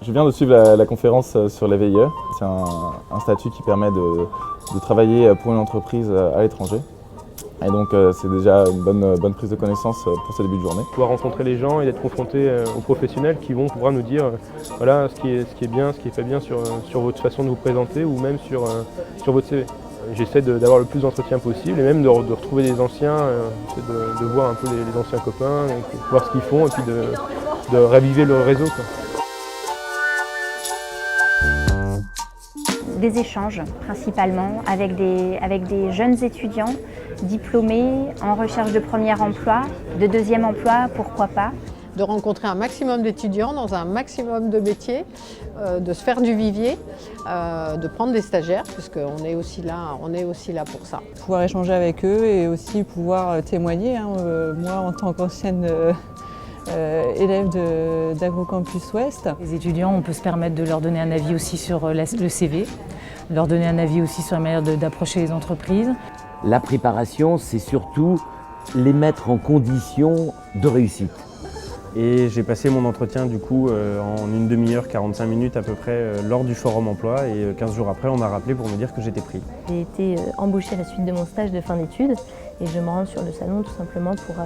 Je viens de suivre la conférence sur les VIE. C'est un statut qui permet de travailler pour une entreprise à l'étranger. Et donc c'est déjà une bonne prise de connaissance pour ce début de journée. Pouvoir rencontrer les gens et d'être confronté aux professionnels qui vont pouvoir nous dire voilà, ce qui est bien, ce qui est pas bien sur votre façon de vous présenter ou même sur votre CV. J'essaie d'avoir le plus d'entretiens possible et même de retrouver des anciens, de voir un peu les anciens copains, et voir ce qu'ils font et puis de raviver le réseau, quoi. Des échanges principalement avec des jeunes étudiants diplômés en recherche de premier emploi, de deuxième emploi, pourquoi pas. De rencontrer un maximum d'étudiants dans un maximum de métiers, de se faire du vivier, de prendre des stagiaires, puisqu'on est aussi là pour ça. Pouvoir échanger avec eux et aussi pouvoir témoigner. Moi, en tant qu'ancienne élève d'Agrocampus Ouest. Les étudiants, on peut se permettre de leur donner un avis aussi sur le CV, leur donner un avis aussi sur la manière d'approcher les entreprises. La préparation, c'est surtout les mettre en condition de réussite. Et j'ai passé mon entretien du coup en une demi-heure, 45 minutes à peu près lors du forum emploi et 15 jours après on m'a rappelé pour me dire que j'étais pris. J'ai été embauchée à la suite de mon stage de fin d'études et je me rends sur le salon tout simplement pour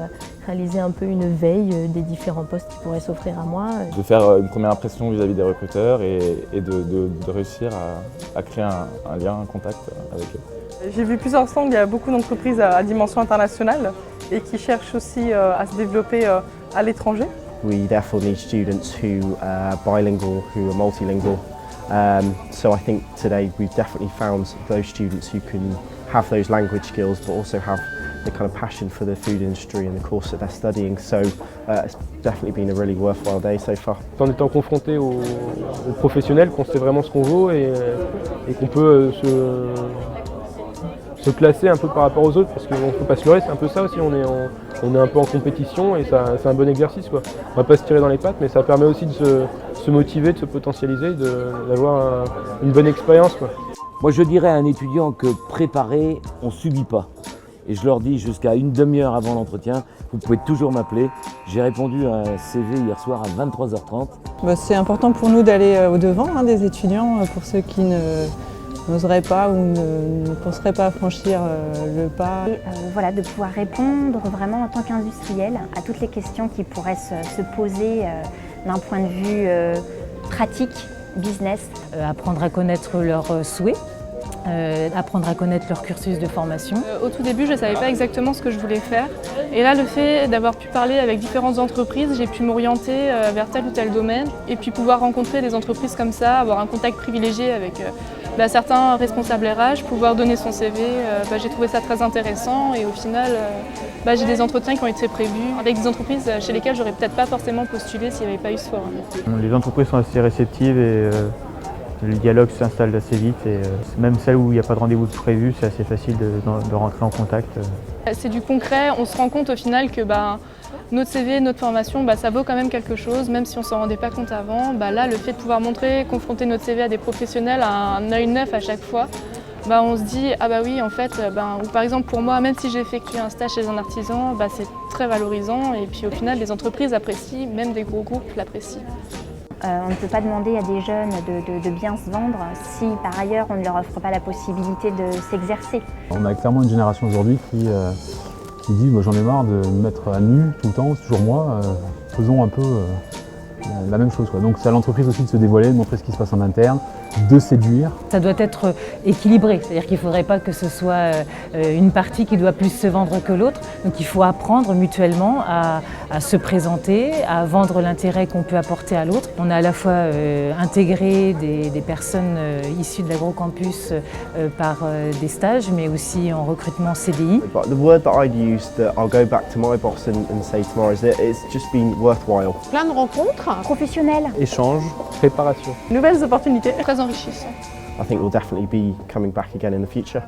réaliser un peu une veille des différents postes qui pourraient s'offrir à moi. De faire une première impression vis-à-vis des recruteurs et de réussir à créer un lien, un contact avec eux. J'ai vu plusieurs stands, il y a beaucoup d'entreprises à dimension internationale et qui cherchent aussi à se développer à l'étranger. We therefore need students who are bilingual, who are multilingual. So I think today we've definitely found those students who can have those language skills but also have the kind of passion for the food industry and the course that they're studying. So it's definitely been a really worthwhile day so far. En étant confronté aux professionnels, qu'on sait vraiment ce qu'on vaut et qu'on peut se placer un peu par rapport aux autres, parce qu'on ne peut pas se leurrer, c'est un peu ça aussi, on est un peu en compétition et c'est un bon exercice, quoi. On va pas se tirer dans les pattes, mais ça permet aussi de se motiver, de se potentialiser, d'avoir une bonne expérience, quoi. Moi je dirais à un étudiant que préparer, on ne subit pas. Et je leur dis jusqu'à une demi-heure avant l'entretien, vous pouvez toujours m'appeler. J'ai répondu à un CV hier soir à 23h30. C'est important pour nous d'aller au-devant des étudiants, pour ceux qui n'oseraient pas ou ne penseraient pas franchir le pas. Et voilà, de pouvoir répondre vraiment en tant qu'industriel à toutes les questions qui pourraient se poser d'un point de vue pratique, business. Apprendre à connaître leurs souhaits. Apprendre à connaître leur cursus de formation. Au tout début, je ne savais pas exactement ce que je voulais faire. Et là, le fait d'avoir pu parler avec différentes entreprises, j'ai pu m'orienter vers tel ou tel domaine. Et puis pouvoir rencontrer des entreprises comme ça, avoir un contact privilégié avec certains responsables RH, pouvoir donner son CV, j'ai trouvé ça très intéressant. Et au final, j'ai des entretiens qui ont été prévus avec des entreprises chez lesquelles j'aurais peut-être pas forcément postulé s'il n'y avait pas eu ce forum. Les entreprises sont assez réceptives et le dialogue s'installe assez vite et même celles où il n'y a pas de rendez-vous prévu, c'est assez facile de rentrer en contact. C'est du concret, on se rend compte au final que notre CV, notre formation, ça vaut quand même quelque chose, même si on ne s'en rendait pas compte avant. Là, le fait de pouvoir confronter notre CV à des professionnels à un œil neuf à chaque fois, on se dit ah bah oui en fait, ou par exemple pour moi, même si j'ai effectué un stage chez un artisan, c'est très valorisant et puis au final les entreprises apprécient, même des gros groupes l'apprécient. On ne peut pas demander à des jeunes de bien se vendre si par ailleurs on ne leur offre pas la possibilité de s'exercer. On a clairement une génération aujourd'hui qui dit j'en ai marre de me mettre à nu tout le temps, c'est toujours moi, faisons un peu la même chose, quoi. Donc c'est à l'entreprise aussi de se dévoiler, de montrer ce qui se passe en interne, de séduire. Ça doit être équilibré, c'est-à-dire qu'il ne faudrait pas que ce soit une partie qui doit plus se vendre que l'autre. Donc il faut apprendre mutuellement à se présenter, à vendre l'intérêt qu'on peut apporter à l'autre. On a à la fois intégré des personnes issues de l'Agrocampus par des stages, mais aussi en recrutement CDI. But the word that I'd use that I'll go back to my boss and say tomorrow is that it's just been worthwhile. Plein de rencontres. Professionnels. Échange, préparation. Nouvelles opportunités. Très enrichissant. I think we'll definitely be coming back again in the future.